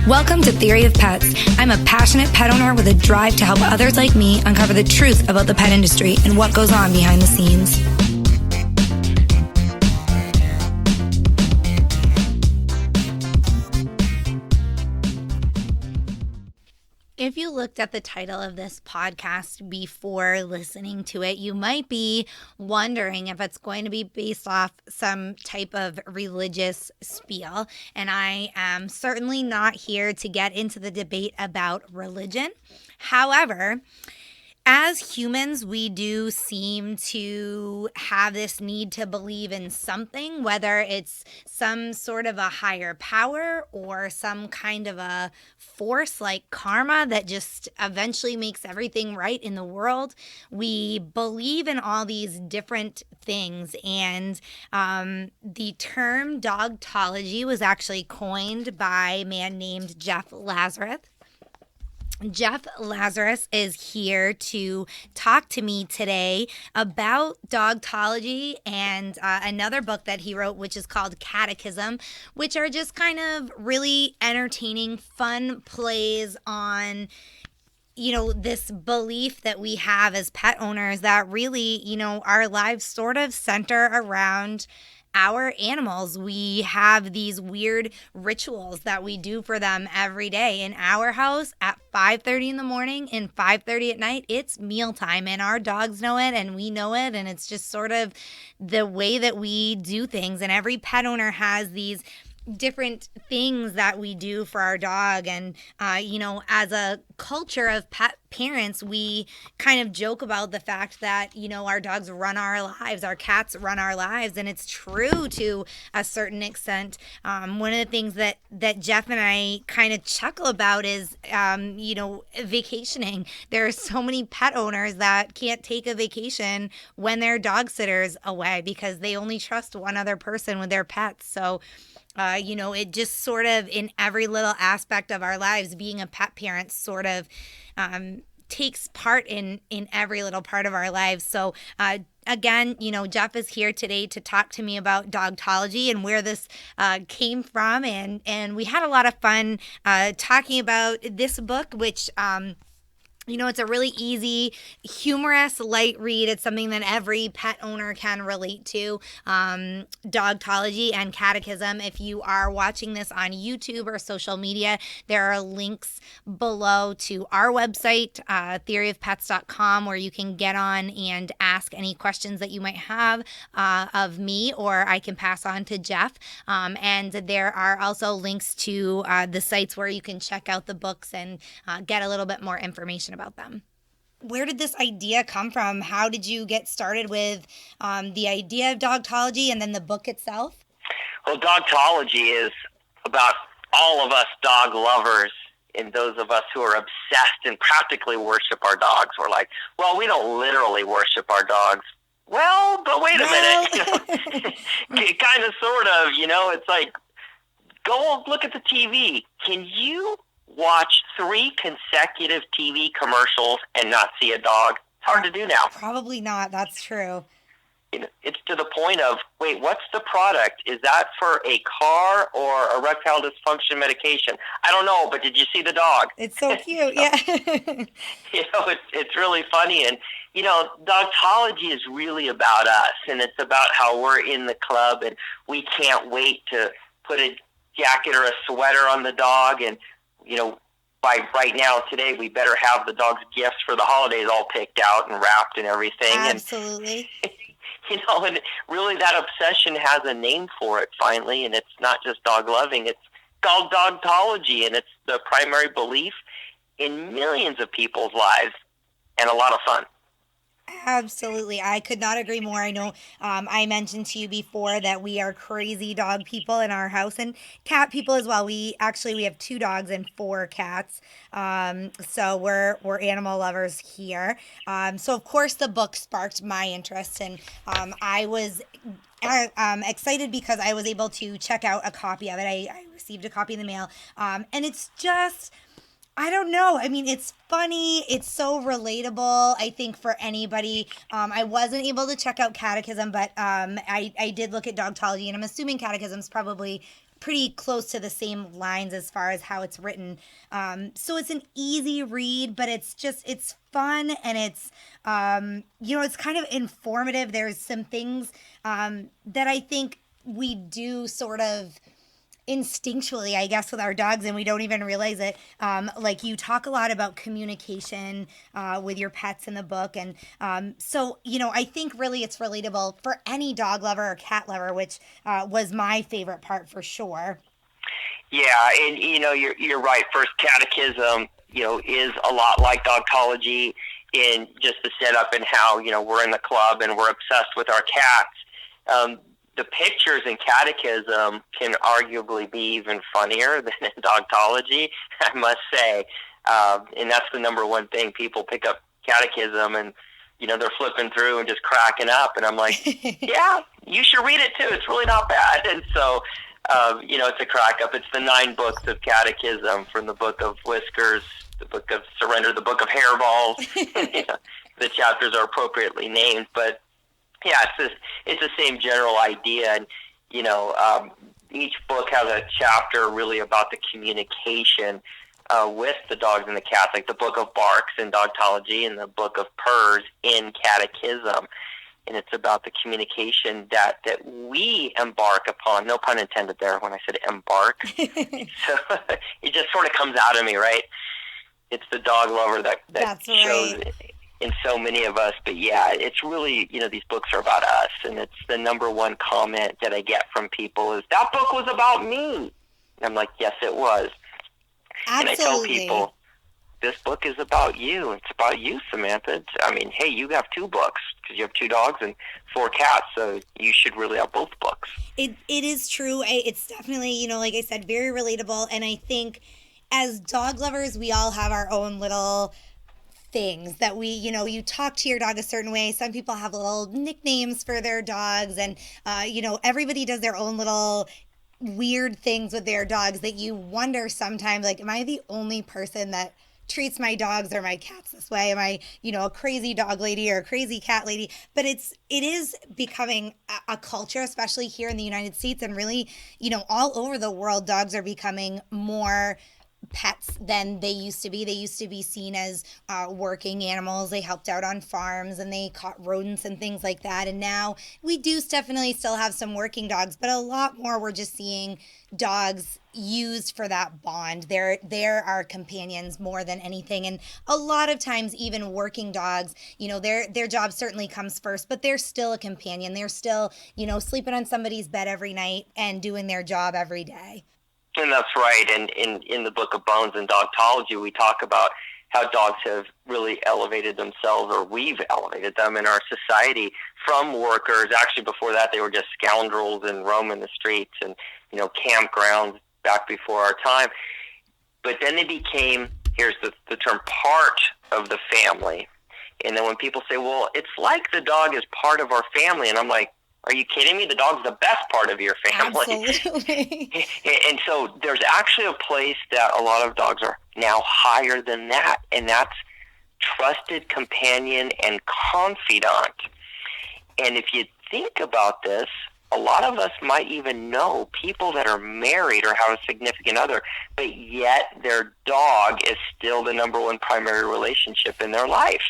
Welcome to Theory of Pets. I'm a passionate pet owner with a drive to help others like me uncover the truth about the pet industry and what goes on behind the scenes. If you looked at the title of this podcast before listening to it, you might be wondering if it's going to be based off some type of religious spiel. And I am certainly not here to get into the debate about religion. However, as humans, we do seem to have this need to believe in something, whether it's some sort of a higher power or some kind of a force like karma that just eventually makes everything right in the world. We believe in all these different things, and the term Dogtology was actually coined by a man named Jeff Lazarus. Jeff Lazarus is here to talk to me today about Dogtology and another book that he wrote, which is called Catakism, which are just kind of really entertaining, fun plays on, this belief that we have as pet owners that really, our lives sort of center around our animals. We have these weird rituals that we do for them every day. In our house at 5:30 in the morning and 5:30 at night, it's mealtime, and our dogs know it and we know it, and it's just sort of the way that we do things. And every pet owner has these different things that we do for our dog. And, as a culture of pet parents, we kind of joke about the fact that, our dogs run our lives, our cats run our lives. And it's true to a certain extent. One of the things that Jeff and I kind of chuckle about is, vacationing. There are so many pet owners that can't take a vacation when their dog sitter's away because they only trust one other person with their pets. So, it just sort of in every little aspect of our lives, being a pet parent sort of takes part in every little part of our lives. So again, Jeff is here today to talk to me about Dogtology and where this came from. And we had a lot of fun talking about this book, which it's a really easy, humorous, light read. It's something that every pet owner can relate to. Dogtology and Catakism. If you are watching this on YouTube or social media, there are links below to our website, theoryofpets.com, where you can get on and ask any questions that you might have of me, or I can pass on to Jeff. And there are also links to the sites where you can check out the books and get a little bit more information about them. Where did this idea come from? How did you get started with the idea of Dogtology and then the book itself? Well, Dogtology is about all of us dog lovers and those of us who are obsessed and practically worship our dogs. We're like, well, we don't literally worship our dogs. Well, but wait a minute. Kind of, sort of, it's like, go look at the TV. Can you watch 3 consecutive TV commercials and not see a dog? It's hard to do now. Probably not. That's true. It's to the point of, wait, what's the product? Is that for a car or erectile dysfunction medication? I don't know, but did you see the dog? It's so cute, yeah. It's really funny. And, Dogtology is really about us, and it's about how we're in the club, and we can't wait to put a jacket or a sweater on the dog. And by right now, today, we better have the dog's gifts for the holidays all picked out and wrapped and everything. Absolutely. And really that obsession has a name for it finally, and it's not just dog loving. It's called Dogtology, and it's the primary belief in millions of people's lives, and a lot of fun. Absolutely. I could not agree more. I know I mentioned to you before that we are crazy dog people in our house, and cat people as well. We have 2 dogs and 4 cats. So we're animal lovers here. So of course the book sparked my interest, and I was excited because I was able to check out a copy of it. I received a copy in the mail. And it's just, I don't know. I mean, it's funny. It's so relatable, I think, for anybody. I wasn't able to check out Catakism, but I did look at Dogtology, and I'm assuming Catakism is probably pretty close to the same lines as far as how it's written. So it's an easy read, but it's fun, and it's it's kind of informative. There's some things that I think we do sort of instinctually, I guess, with our dogs, and we don't even realize it. Like, you talk a lot about communication with your pets in the book, and so I think really it's relatable for any dog lover or cat lover, which was my favorite part for sure. Yeah, and you're right. First Catechism, is a lot like Dogtology in just the setup and how we're in the club and we're obsessed with our cats. The pictures in Catechism can arguably be even funnier than in Dogtology, I must say. And that's the number one thing. People pick up Catechism and, they're flipping through and just cracking up. And I'm like, yeah, you should read it too. It's really not bad. And so, it's a crack up. It's the 9 books of Catechism, from the book of Whiskers, the book of Surrender, the book of Hairballs. The chapters are appropriately named, but yeah, it's the same general idea, and each book has a chapter really about the communication with the dogs and the cats, like the book of Barks in Dogtology and the book of Purrs in Catechism, and it's about the communication that we embark upon. No pun intended there when I said embark. So it just sort of comes out of me, right? It's the dog lover that That's shows right. in so many of us. But yeah, it's really, these books are about us, and it's the number one comment that I get from people is, that book was about me. And I'm like, yes, it was. Absolutely. And I tell people, this book is about you. It's about you, Samantha. Hey, you have 2 books because you have 2 dogs and 4 cats, so you should really have both books. It is true. It's definitely, like I said, very relatable. And I think as dog lovers, we all have our own little things that we, you talk to your dog a certain way. Some people have little nicknames for their dogs, and, everybody does their own little weird things with their dogs that you wonder sometimes, like, am I the only person that treats my dogs or my cats this way? Am I, a crazy dog lady or a crazy cat lady? But it is becoming a culture, especially here in the United States, and really, all over the world, dogs are becoming more pets than they used to be. They used to be seen as working animals. They helped out on farms and they caught rodents and things like that. And now we do definitely still have some working dogs, but a lot more we're just seeing dogs used for that bond. They're our companions more than anything. And a lot of times, even working dogs, their job certainly comes first, but they're still a companion. They're still, sleeping on somebody's bed every night and doing their job every day. And that's right. And in the Book of Bones and Dogtology, we talk about how dogs have really elevated themselves, or we've elevated them in our society from workers. Actually, before that, they were just scoundrels and roaming the streets and, campgrounds back before our time. But then they became, here's the term, part of the family. And then when people say, well, it's like the dog is part of our family, and I'm like, are you kidding me? The dog's the best part of your family. Absolutely. And so there's actually a place that a lot of dogs are now higher than that, and that's trusted companion and confidant. And if you think about this, a lot of us might even know people that are married or have a significant other, but yet their dog is still the number one primary relationship in their life.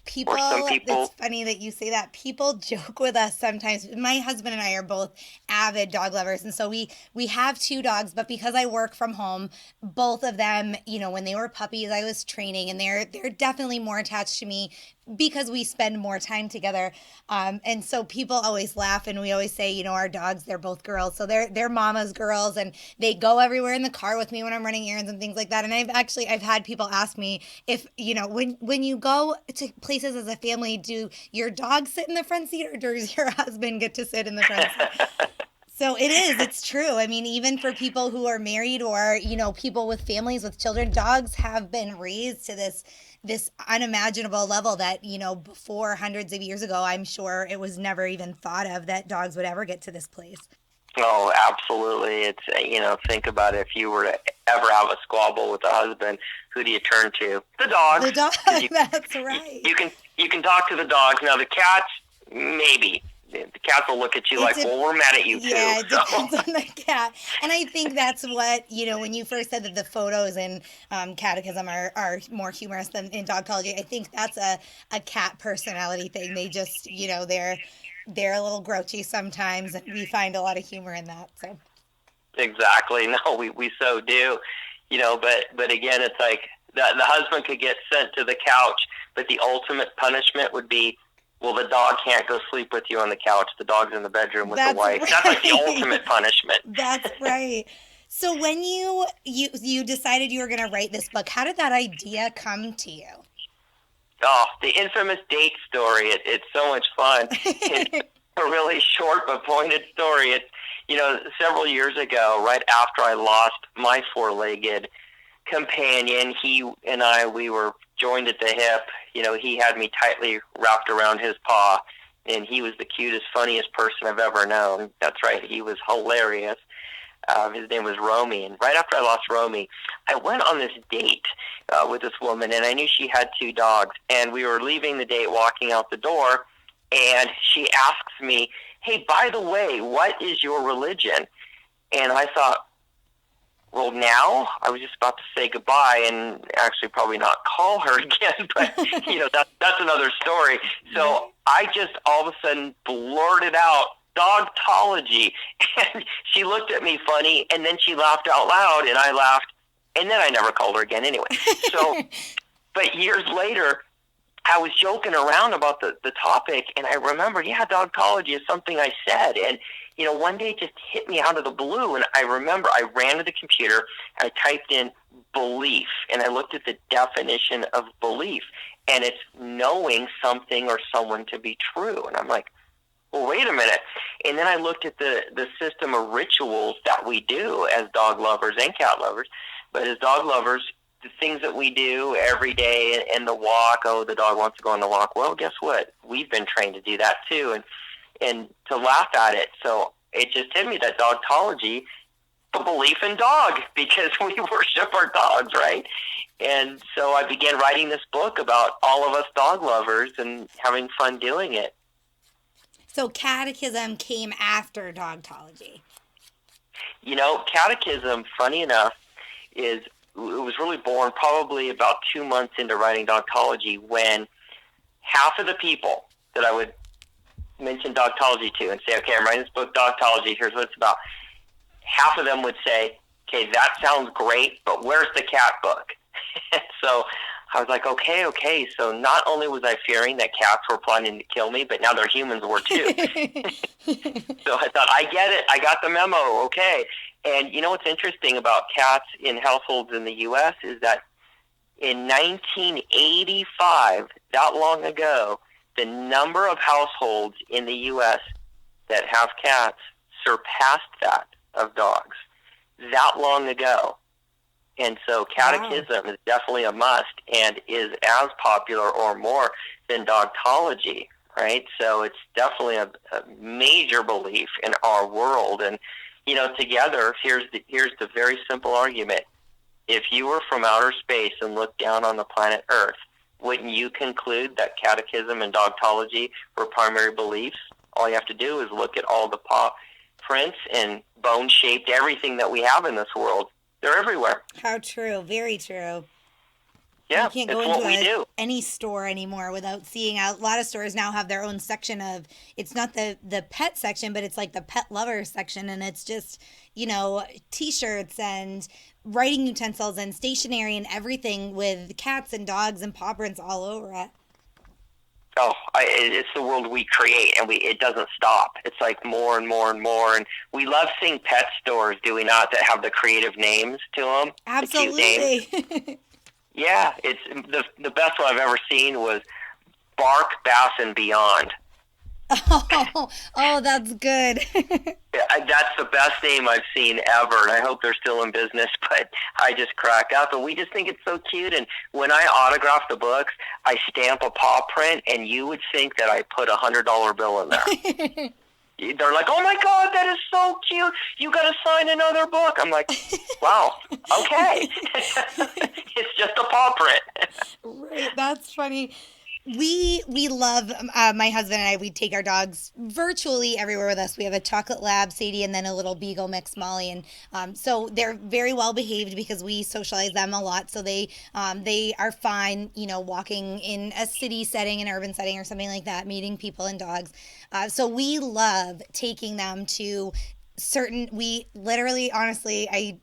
It's funny that you say that. People joke with us sometimes. My husband and I are both avid dog lovers, and so we have 2 dogs, but because I work from home, both of them, when they were puppies, I was training, and they're definitely more attached to me because we spend more time together. And so people always laugh, and we always say, our dogs, they're both girls. So they're mama's girls, and they go everywhere in the car with me when I'm running errands and things like that. And I've had people ask me if, when you go to places as a family, do your dogs sit in the front seat, or does your husband get to sit in the front seat? So it's true. Even for people who are married or, people with families with children, dogs have been raised to this unimaginable level that, before hundreds of years ago, I'm sure it was never even thought of that dogs would ever get to this place. Oh, absolutely. It's, think about it. If you were to ever have a squabble with a husband, who do you turn to? The dog. The dog, that's right. You can talk to the dogs. Now, the cats, maybe. the cats will look at you like, well, we're mad at you too. Yeah, it So. depends on the cat. And I think that's what, when you first said that the photos in Catechism are more humorous than in Dogtology, I think that's a cat personality thing. They just, they're a little grouchy sometimes, and we find a lot of humor in that. So. Exactly. No, we so do. But again, it's like the husband could get sent to the couch, but the ultimate punishment would be, well, the dog can't go sleep with you on the couch. The dog's in the bedroom with the wife. Right. That's like the ultimate punishment. That's right. So when you decided you were going to write this book, how did that idea come to you? Oh, the infamous date story. It's so much fun. It's a really short but pointed story. Several years ago, right after I lost my four-legged companion, he and I, we were joined at the hip. He had me tightly wrapped around his paw, and he was the cutest, funniest person I've ever known. That's right, he was hilarious. His name was Romy, and right after I lost Romy, I went on this date with this woman, and I knew she had two dogs, and we were leaving the date, walking out the door, and she asks me, hey, by the way, what is your religion? And I thought, well, now I was just about to say goodbye and actually probably not call her again, but that's another story. So I just all of a sudden blurted out Dogtology, and she looked at me funny, and then she laughed out loud, and I laughed, and then I never called her again anyway. So, but years later, I was joking around about the topic, and I remembered, Dogtology is something I said, and one day it just hit me out of the blue, and I remember I ran to the computer, I typed in belief, and I looked at the definition of belief, and it's knowing something or someone to be true, and I'm like, well, wait a minute. And then I looked at the system of rituals that we do as dog lovers and cat lovers, but as dog lovers, the things that we do every day in the walk, the dog wants to go on the walk. Well, guess what? We've been trained to do that too, and to laugh at it. So it just hit me that Dogtology, a belief in dog, because we worship our dogs, right? And so I began writing this book about all of us dog lovers and having fun doing it. So Catechism came after Dogtology. Catechism, funny enough, it was really born probably about 2 months into writing Dogtology, when half of the people that I would mention Dogtology to and say, okay, I'm writing this book, Dogtology, here's what it's about. Half of them would say, okay, that sounds great, but where's the cat book? So I was like, okay. So not only was I fearing that cats were planning to kill me, but now their humans were too. So I thought, I get it. I got the memo. Okay. And what's interesting about cats in households in the U.S. is that in 1985, that long ago, the number of households in the U.S. that have cats surpassed that of dogs. That long ago. And so Catechism is definitely a must and is as popular or more than Dogtology, right? So it's definitely a major belief in our world. And, together, here's the very simple argument. If you were from outer space and looked down on the planet Earth, wouldn't you conclude that Catechism and Dogtology were primary beliefs? All you have to do is look at all the paw prints and bone-shaped everything that we have in this world. They're everywhere. How true. Very true. Yeah, you can't go into any store anymore without seeing. A lot of stores now have their own section of, it's not the pet section, but it's like the pet lover section. And it's just, T-shirts and writing utensils and stationery and everything with cats and dogs and paw prints all over it. Oh, it's the world we create, and it doesn't stop. It's like more and more and more, and we love seeing pet stores, do we not, that have the creative names to them? Absolutely. The cute names. Yeah, it's the best one I've ever seen was Bark, Bass, and Beyond. Oh, that's good. That's the best name I've seen ever, and I hope they're still in business, but I just crack up, and we just think it's so cute, and when I autograph the books, I stamp a paw print, and you would think that I put a $100 bill in there. They're like, oh my God, that is so cute. You got to sign another book. I'm like, wow, okay. It's just a paw print. Right, that's funny. We love my husband and I. We take our dogs virtually everywhere with us. We have a chocolate lab, Sadie, and then a little beagle mix, Molly, and so they're very well behaved because we socialize them a lot. So they are fine, walking in a city setting, an urban setting, or something like that, meeting people and dogs. So we love taking them to we literally, honestly, I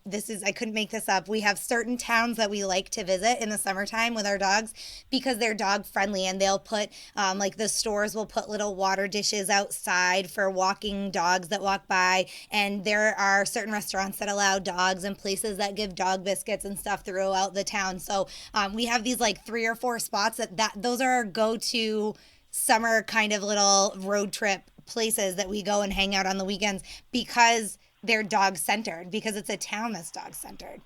couldn't make this up. We have certain towns that we like to visit in the summertime with our dogs because they're dog friendly, and they'll put like the stores will put little water dishes outside for walking dogs that walk by, and there are certain restaurants that allow dogs and places that give dog biscuits and stuff throughout the town. So we have these like 3 or 4 spots that those are our go-to summer kind of little road trip places that we go and hang out on the weekends because they're dog centered, because it's a town that's dog centered.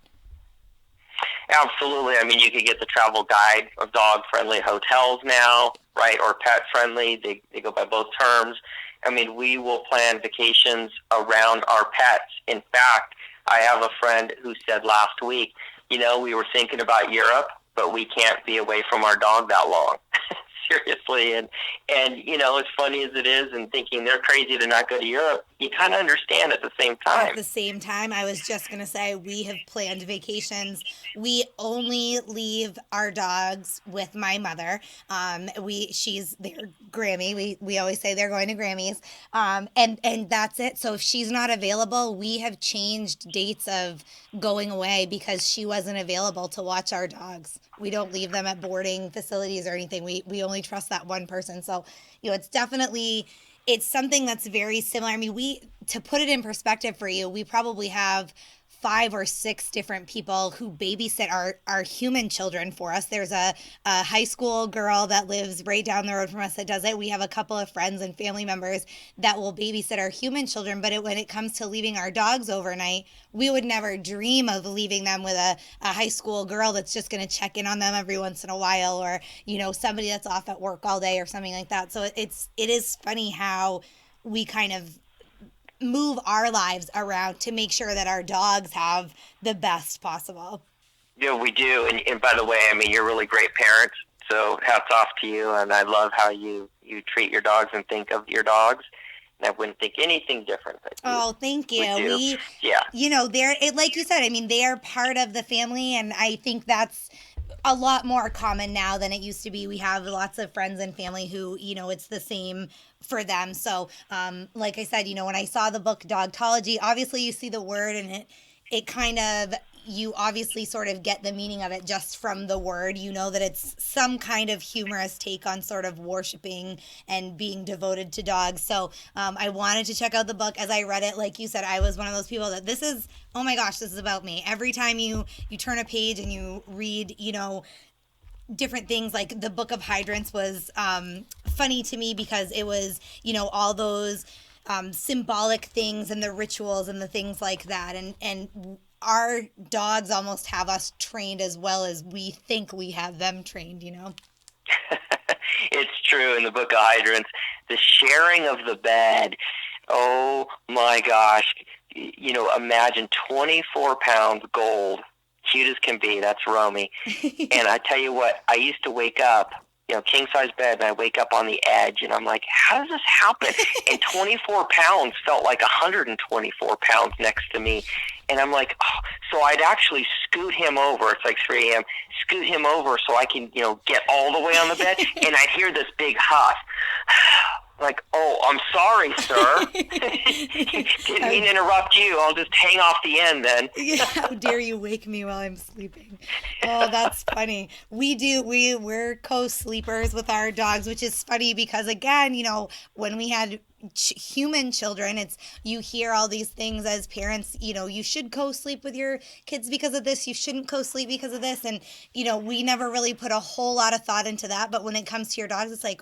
Absolutely. I mean, you could get the travel guide of dog-friendly hotels now, right, or pet-friendly. They go by both terms. I mean, we will plan vacations around our pets. In fact, I have a friend who said last week, we were thinking about Europe, but we can't be away from our dog that long. Seriously, and as funny as it is, and thinking they're crazy to not go to Europe, you kind of understand at the same time. At the same time, I was just gonna say we have planned vacations. We only leave our dogs with my mother. She's their Grammy. We always say they're going to Grammys, and that's it. So if she's not available, we have changed dates of going away because she wasn't available to watch our dogs. We don't leave them at boarding facilities or anything. We only trust that one person. So, it's something that's very similar. I mean, to put it in perspective for you, we probably have 5 or 6 different people who babysit our human children for us. There's a high school girl that lives right down the road from us that does it. We have a couple of friends and family members that will babysit our human children. But when it comes to leaving our dogs overnight, we would never dream of leaving them with a high school girl that's just going to check in on them every once in a while, or somebody that's off at work all day or something like that. So it is funny how we kind of move our lives around to make sure that our dogs have the best possible. Yeah, we do. And by the way, I mean, you're really great parents. So hats off to you. And I love how you treat your dogs and think of your dogs. And I wouldn't think anything different. Thank you. They're like you said, I mean, they are part of the family. And I think that's a lot more common now than it used to be. We have lots of friends and family who, it's the same for them. So, like I said, when I saw the book Dogtology, obviously you see the word, and it kind of, you obviously sort of get the meaning of it just from the word. You know that it's some kind of humorous take on sort of worshiping and being devoted to dogs. So I wanted to check out the book. As I read it, like you said, I was one of those people that oh my gosh, this is about me. Every time you turn a page and you read, different things, like the Book of Hydrants was funny to me because it was, all those symbolic things and the rituals and the things like that. And our dogs almost have us trained as well as we think we have them trained, It's true. In the Book of Hydrants, the sharing of the bed, oh my gosh, imagine 24 pounds gold, cute as can be, that's Romy. And I tell you what, I used to wake up, king size bed, and I wake up on the edge, and I'm like, how does this happen? And 24 pounds felt like 124 pounds next to me. And I'm like, so I'd actually scoot him over. It's like 3 a.m. Scoot him over so I can, get all the way on the bed. And I'd hear this big huff. Like, oh, I'm sorry, sir. Didn't mean to interrupt you. I'll just hang off the end then. How dare you wake me while I'm sleeping? Oh, that's funny. We're co-sleepers with our dogs, which is funny because, again, when we had human children, you hear all these things as parents, you should co-sleep with your kids because of this, you shouldn't co-sleep because of this, and we never really put a whole lot of thought into that. But when it comes to your dogs, it's like,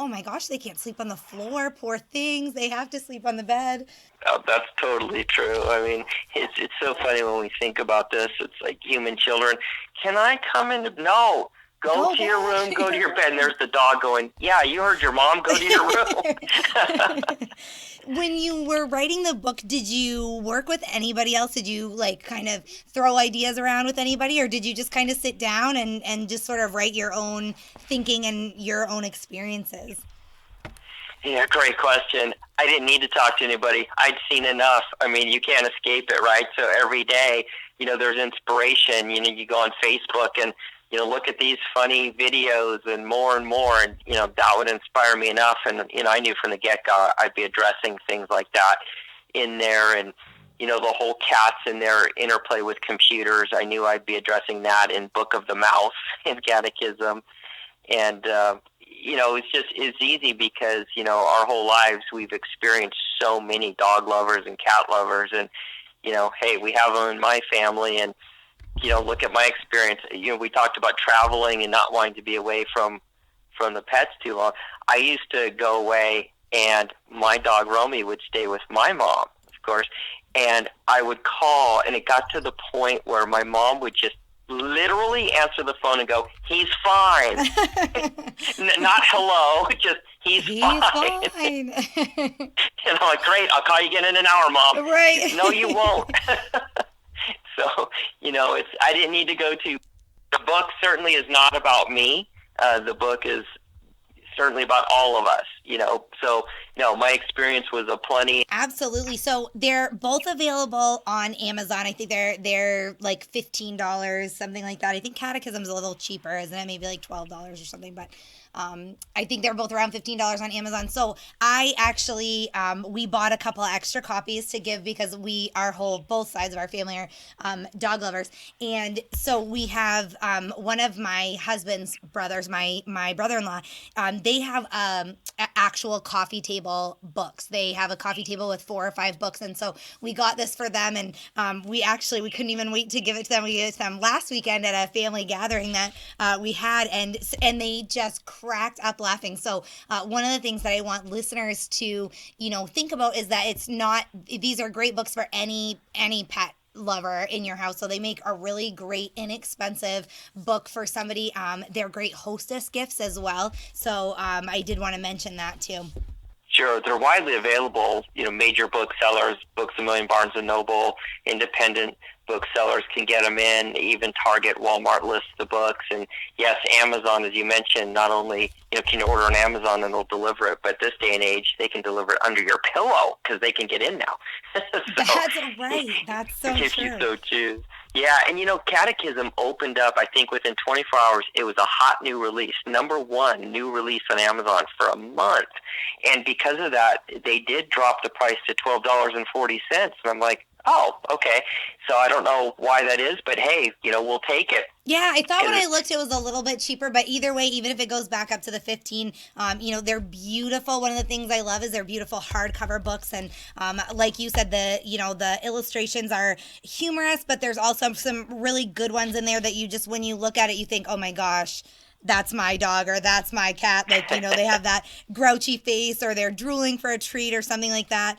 oh my gosh, they can't sleep on the floor, poor things, they have to sleep on the bed. Oh, that's totally true. I mean, it's so funny when we think about this. It's like human children, can I come in? No. Go to your room, go to your bed. And there's the dog going, yeah, you heard your mom, go to your room. When you were writing the book, did you work with anybody else? Did you like kind of throw ideas around with anybody, or did you just kind of sit down and just sort of write your own thinking and your own experiences? Yeah, great question. I didn't need to talk to anybody. I'd seen enough. I mean, you can't escape it, right? So every day, there's inspiration. You go on Facebook and, look at these funny videos and more, and, that would inspire me enough. And, I knew from the get-go I'd be addressing things like that in there. And, the whole cats and their interplay with computers, I knew I'd be addressing that in Book of the Mouse in Catakism. And, it's easy because, our whole lives we've experienced so many dog lovers and cat lovers. And, hey, we have them in my family. And, look at my experience. We talked about traveling and not wanting to be away from the pets too long. I used to go away and my dog Romy would stay with my mom, of course. And I would call, and it got to the point where my mom would just literally answer the phone and go, "He's fine." Not hello, just he's fine. Fine. And I'm like, "Great, I'll call you again in an hour, Mom." Right. No, you won't. So, I didn't need to go to, the book certainly is not about me. The book is certainly about all of us, So, no, my experience was aplenty. Absolutely. So they're both available on Amazon. I think they're like $15, something like that. I think Catechism's a little cheaper, isn't it? Maybe like $12 or something, but I think they're both around $15 on Amazon. So I actually, we bought a couple of extra copies to give because both sides of our family are dog lovers. And so we have one of my husband's brothers, my brother-in-law, they have actual coffee table books. They have a coffee table with 4 or 5 books. And so we got this for them. And we couldn't even wait to give it to them. We gave it to them last weekend at a family gathering that we had. And they just cracked up laughing. So one of the things that I want listeners to, think about is that these are great books for any pet lover in your house. So they make a really great, inexpensive book for somebody. They're great hostess gifts as well. So I did want to mention that too. Sure, they're widely available. Major booksellers, Books A Million, Barnes and Noble, independent booksellers can get them in. Even Target, Walmart lists the books, and yes, Amazon, as you mentioned, not only can you order on Amazon and they'll deliver it, but this day and age they can deliver it under your pillow because they can get in now. So, that's right. That's so if true. you so choose. Yeah, and Catechism opened up, I think within 24 hours, it was a hot new release, #1 new release on Amazon for a month. And because of that, they did drop the price to $12.40. And I'm like, oh, okay. So I don't know why that is, but hey, we'll take it. Yeah, I thought when I looked it was a little bit cheaper, but either way, even if it goes back up to the 15, they're beautiful. One of the things I love is they're beautiful hardcover books, and like you said, the illustrations are humorous, but there's also some really good ones in there that you just, when you look at it, you think, oh my gosh, that's my dog or that's my cat. Like, they have that grouchy face or they're drooling for a treat or something like that.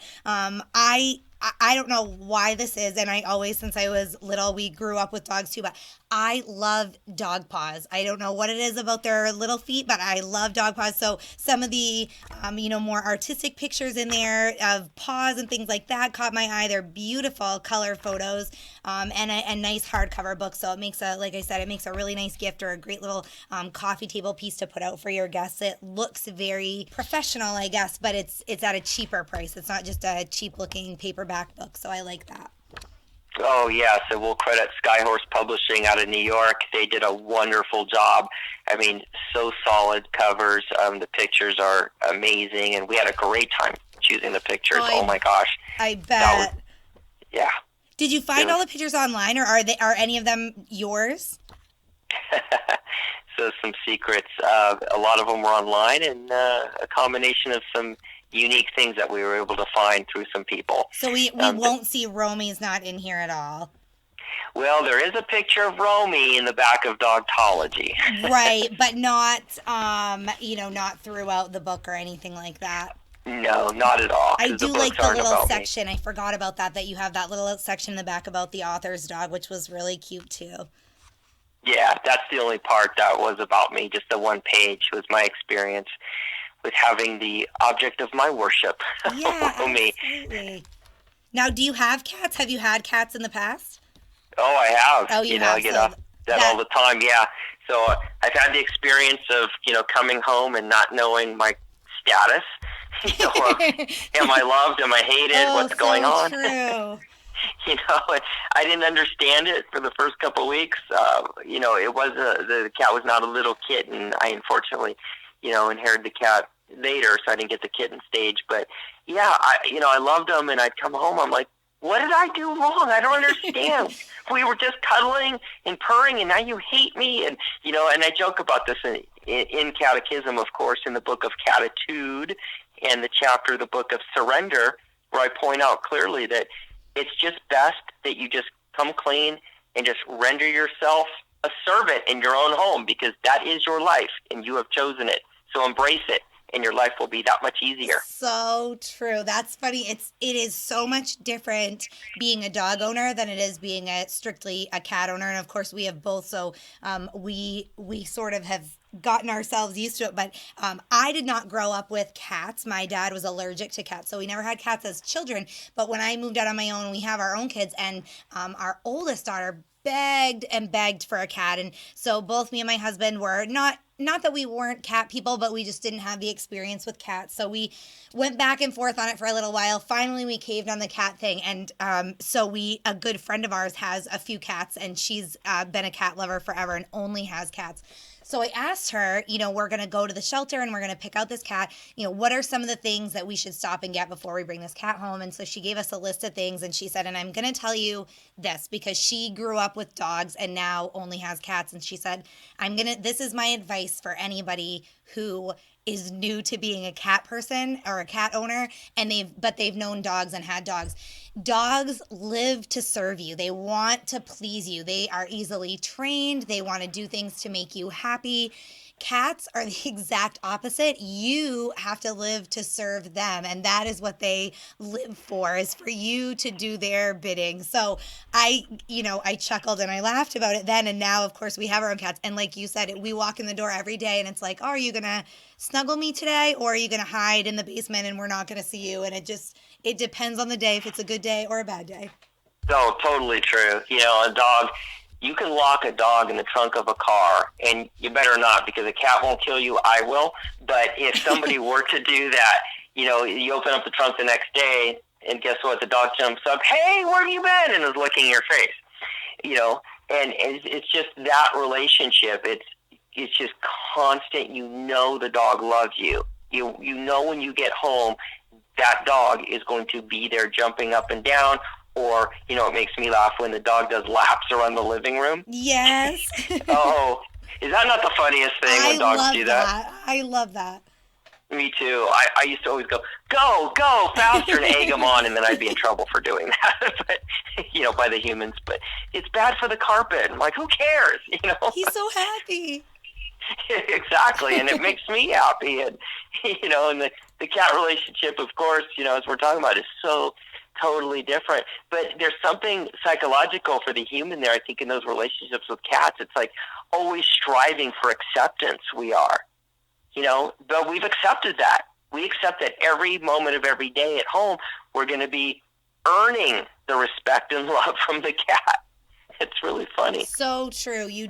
I don't know why this is, and I always, since I was little, we grew up with dogs too, but I love dog paws. I don't know what it is about their little feet, but I love dog paws. So some of the, more artistic pictures in there of paws and things like that caught my eye. They're beautiful color photos, and a nice hardcover book. So it makes like I said, it makes a really nice gift or a great little coffee table piece to put out for your guests. It looks very professional, I guess, but it's at a cheaper price. It's not just a cheap looking paperback book. So I like that. Oh, yeah. So we'll credit Skyhorse Publishing out of New York. They did a wonderful job. I mean, so solid covers. The pictures are amazing, and we had a great time choosing the pictures. Oh my gosh. I bet. Yeah. Did you find all the pictures online, or are any of them yours? So some secrets. A lot of them were online, and a combination of some unique things that we were able to find through some people. So we won't see Romy's not in here at all. Well, there is a picture of Romy in the back of Dogtology. Right, but not not throughout the book or anything like that. No, not at all. I do like the little section. I forgot about that you have that little section in the back about the author's dog, which was really cute too. Yeah, that's the only part that was about me. Just the one page was my experience with having the object of my worship Yeah, follow me. absolutely. Now, do you have cats? Have you had cats in the past? Oh, I have. Oh, you I have. get So off that all that the time. Yeah. So I've had the experience of coming home and not knowing my status. Of am I loved? Am I hated? Oh, What's going so on? true. I didn't understand it for the first couple of weeks. It was the cat was not a little kitten. I unfortunately, inherited the cat later, so I didn't get the kitten stage. But yeah, I loved him, and I'd come home. I'm like, what did I do wrong? I don't understand. We were just cuddling and purring, and now you hate me. And and I joke about this in Catakism, of course, in the book of Catitude, and the chapter, the book of Surrender, where I point out clearly that it's just best that you just come clean and just render yourself a servant in your own home, because that is your life and you have chosen it. So embrace it, and your life will be that much easier. So true. That's funny. It is so much different being a dog owner than it is being strictly a cat owner. And of course, we have both. So we sort of have gotten ourselves used to it. But I did not grow up with cats. My dad was allergic to cats, so we never had cats as children. But when I moved out on my own, we have our own kids, and our oldest daughter begged and begged for a cat. And so both me and my husband were not that we weren't cat people, but we just didn't have the experience with cats. So we went back and forth on it for a little while. Finally, we caved on the cat thing. And a good friend of ours has a few cats, and she's been a cat lover forever and only has cats. So I asked her, we're going to go to the shelter and we're going to pick out this cat. What are some of the things that we should stop and get before we bring this cat home? And so she gave us a list of things, and she said, and I'm going to tell you this because she grew up with dogs and now only has cats. And she said, this is my advice for anybody who is new to being a cat person or a cat owner, and they've known dogs and had dogs. Dogs live to serve you. They want to please you. They are easily trained. They want to do things to make you happy. Cats are the exact opposite. You have to live to serve them, and that is what they live for, is for you to do their bidding. So I chuckled and I laughed about it then, and now of course we have our own cats, and like you said, we walk in the door every day and it's like, oh, are you gonna snuggle me today, or are you gonna hide in the basement and we're not gonna see you? And it depends on the day, if it's a good day or a bad day. Oh, totally true. A dog, you can lock a dog in the trunk of a car, and you better not, because a cat won't kill you. I will. But if somebody were to do that, you open up the trunk the next day, and guess what? The dog jumps up, hey, where have you been? And is licking your face. And it's just that relationship. It's just constant. The dog loves you. You know when you get home, that dog is going to be there jumping up and down. Or, it makes me laugh when the dog does laps around the living room. Yes. Oh, is that not the funniest thing when dogs do that? I love that. Me too. I used to always go faster, and egg them on, and then I'd be in trouble for doing that. But by the humans. But it's bad for the carpet. I'm like, who cares? He's so happy. Exactly, and it makes me happy. And and the cat relationship, of course, as we're talking about, is so totally different. But there's something psychological for the human there, I think, in those relationships with cats. It's like always striving for acceptance. We are, but we've accepted that. We accept that every moment of every day at home, we're going to be earning the respect and love from the cat. It's really funny. So true. You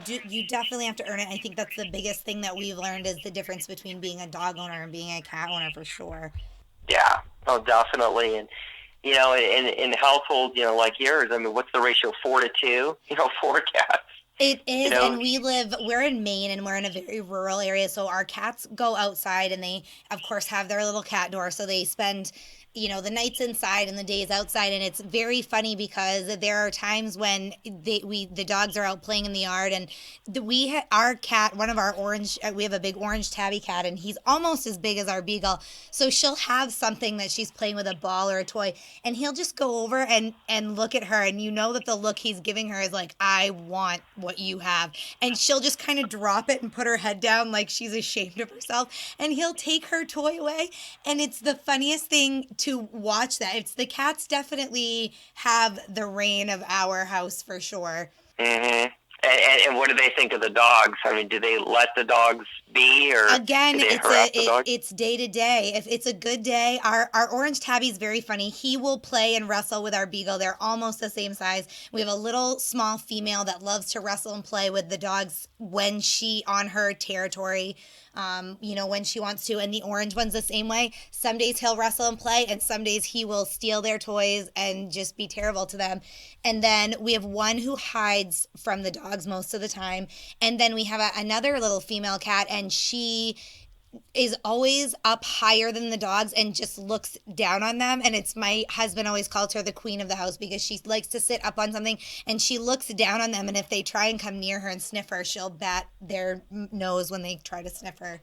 definitely have to earn it. I think that's the biggest thing that we've learned, is the difference between being a dog owner and being a cat owner, for sure. Yeah, oh, definitely. And in households, like yours, I mean, what's the ratio? 4 to 2? 4 cats. It is, and we're in Maine, and we're in a very rural area, so our cats go outside, and they, of course, have their little cat door, so they spend the nights inside and the days outside. And it's very funny because there are times when the dogs are out playing in the yard, and our cat, one of our we have a big orange tabby cat, and he's almost as big as our beagle. So she'll have something that she's playing with, a ball or a toy, and he'll just go over and look at her, and that the look he's giving her is like, I want what you have. And she'll just kind of drop it and put her head down like she's ashamed of herself, and he'll take her toy away. And it's the funniest thing to watch that. It's the cats definitely have the reign of our house, for sure. Mm-hmm. And what do they think of the dogs? I mean, do they let the dogs be, or Again, do they harass the dogs? it's day to day. If it's a good day, our orange tabby is very funny. He will play and wrestle with our beagle. They're almost the same size. We have a little small female that loves to wrestle and play with the dogs when she on her territory. When she wants to. And the orange one's the same way. Some days he'll wrestle and play, and some days he will steal their toys and just be terrible to them. And then we have one who hides from the dogs most of the time. And then we have another little female cat, and she is always up higher than the dogs and just looks down on them. And it's my husband always calls her the queen of the house because she likes to sit up on something and she looks down on them. And if they try and come near her and sniff her, she'll bat their nose when they try to sniff her.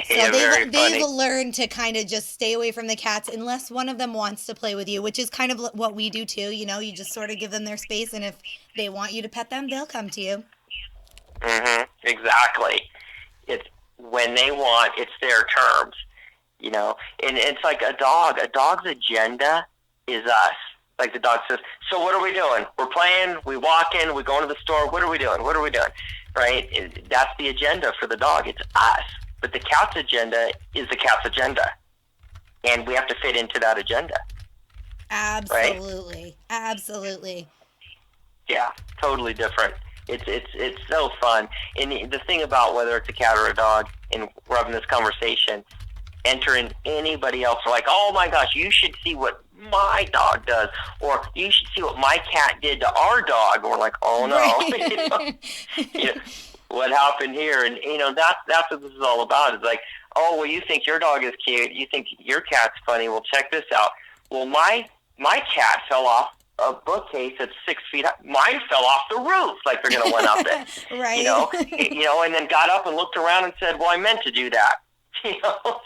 So Yeah, they've learned to kind of just stay away from the cats unless one of them wants to play with you, which is kind of what we do too. You just sort of give them their space, and if they want you to pet them, they'll come to you. Exactly. It's when they want. It's their terms. And it's like a dog. A dog's agenda is us. Like the dog says, so what are we doing? We're playing, we walking, we going to the store. What are we doing? What are we doing? Right? That's the agenda for the dog. It's us. But the cat's agenda is the cat's agenda. And we have to fit into that agenda. Absolutely. Right? Absolutely. Yeah, totally different. It's so fun. And the thing about whether it's a cat or a dog, and we're having this conversation, entering anybody else, like, oh my gosh, you should see what my dog does, or you should see what my cat did to our dog. And we're like, oh no, what happened here? And that's what this is all about. It's like, oh, well, you think your dog is cute, you think your cat's funny. Well, check this out. Well, my cat fell off a bookcase that's 6 feet high. Mine fell off the roof, like they're going to went up it. Right. And then got up and looked around and said, well, I meant to do that.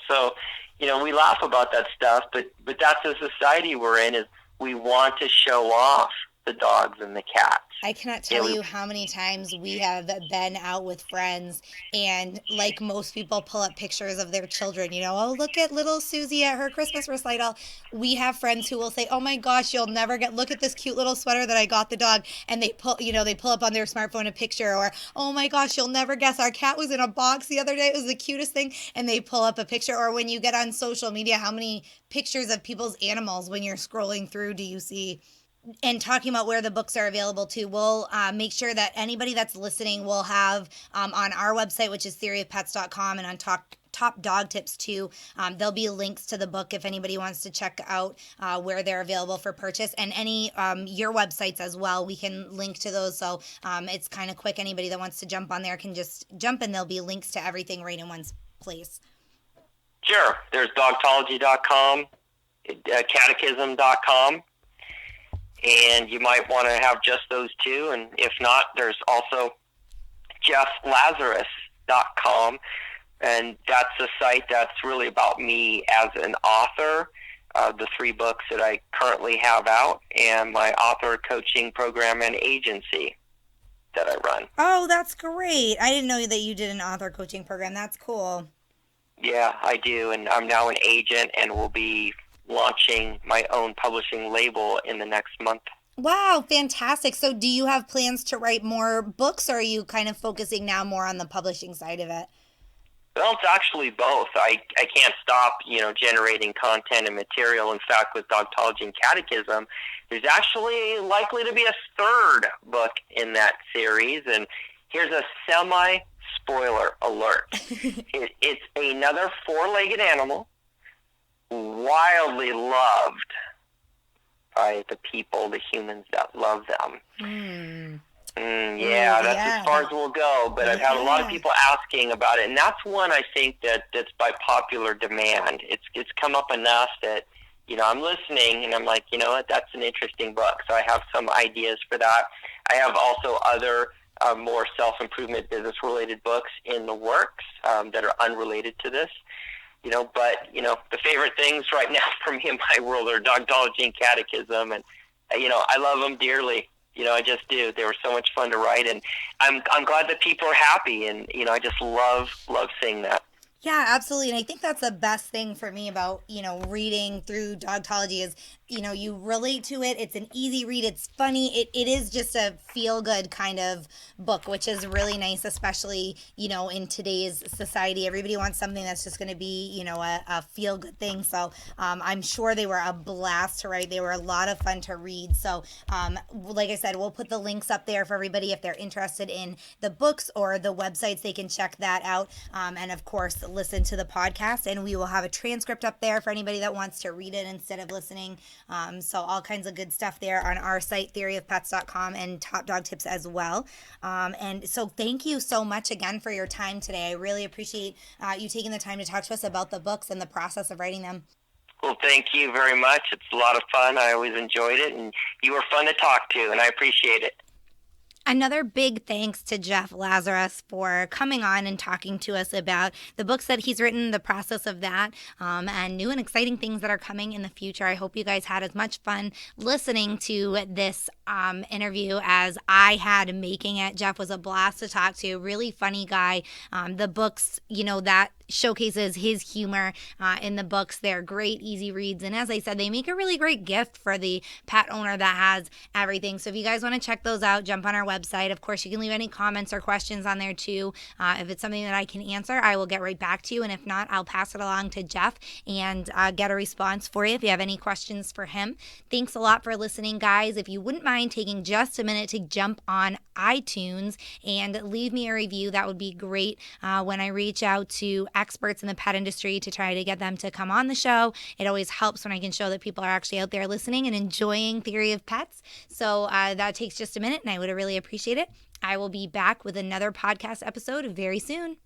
So, we laugh about that stuff, but that's the society we're in, is we want to show off the dogs and the cats. I cannot tell you how many times we have been out with friends and, like most people, pull up pictures of their children. Oh, look at little Susie at her Christmas recital. We have friends who will say, oh my gosh, you'll never look at this cute little sweater that I got the dog. And they pull up on their smartphone a picture, or, oh my gosh, you'll never guess, our cat was in a box the other day. It was the cutest thing. And they pull up a picture. Or when you get on social media, how many pictures of people's animals when you're scrolling through do you see? And talking about where the books are available to, we'll make sure that anybody that's listening will have on our website, which is theoryofpets.com, and on Top Dog Tips too. There'll be links to the book if anybody wants to check out where they're available for purchase, and any your websites as well. We can link to those, so it's kind of quick. Anybody that wants to jump on there can just jump, and there'll be links to everything right in one place. Sure. There's Dogtology.com, Catakism.com. And you might want to have just those two. And if not, there's also JeffLazarus.com. And that's a site that's really about me as an author, the 3 books that I currently have out, and my author coaching program and agency that I run. Oh, that's great. I didn't know that you did an author coaching program. That's cool. Yeah, I do. And I'm now an agent and will be launching my own publishing label in the next month. Wow, fantastic. So do you have plans to write more books, or are you kind of focusing now more on the publishing side of it? Well, it's actually both. I can't stop, generating content and material. In fact, with Dogtology and Catakism, there's actually likely to be a 3rd book in that series. And here's a semi-spoiler alert. It's another 4-legged animal, wildly loved by the people, the humans that love them. That's as far as we'll go. But I've had a lot of people asking about it, and that's one I think that's by popular demand. It's come up enough that I'm listening, and I'm like, you know what, that's an interesting book. So I have some ideas for that. I have also other more self-improvement, business-related books in the works that are unrelated to this. But the favorite things right now for me in my world are Dogtology and Catakism, and I love them dearly. I just do. They were so much fun to write, and I'm glad that people are happy, and I just love seeing that. Yeah, absolutely. And I think that's the best thing for me about, reading through Dogtology is you relate to it. It's an easy read. It's funny. It is just a feel good kind of book, which is really nice, especially, in today's society. Everybody wants something that's just going to be, a feel good thing. So I'm sure they were a blast to write. They were a lot of fun to read. So, like I said, we'll put the links up there for everybody if they're interested in the books or the websites. They can check that out. And of course, listen to the podcast. And we will have a transcript up there for anybody that wants to read it instead of listening. So all kinds of good stuff there on our site, theoryofpets.com, and Top Dog Tips as well. And so thank you so much again for your time today. I really appreciate you taking the time to talk to us about the books and the process of writing them. Well, thank you very much. It's a lot of fun. I always enjoyed it, and you were fun to talk to, and I appreciate it. Another big thanks to Jeff Lazarus for coming on and talking to us about the books that he's written, the process of that, and new and exciting things that are coming in the future. I hope you guys had as much fun listening to this interview as I had making it. Jeff was a blast to talk to, really funny guy. The books, that showcases his humor in the books. They're great, easy reads. And as I said, they make a really great gift for the pet owner that has everything. So if you guys want to check those out, jump on our website. Of course, you can leave any comments or questions on there too. If it's something that I can answer, I will get right back to you. And if not, I'll pass it along to Jeff and get a response for you if you have any questions for him. Thanks a lot for listening, guys. If you wouldn't mind taking just a minute to jump on iTunes and leave me a review, that would be great. When I reach out to experts in the pet industry to try to get them to come on the show, it always helps when I can show that people are actually out there listening and enjoying Theory of Pets. So that takes just a minute, and I would really appreciate it. I will be back with another podcast episode very soon.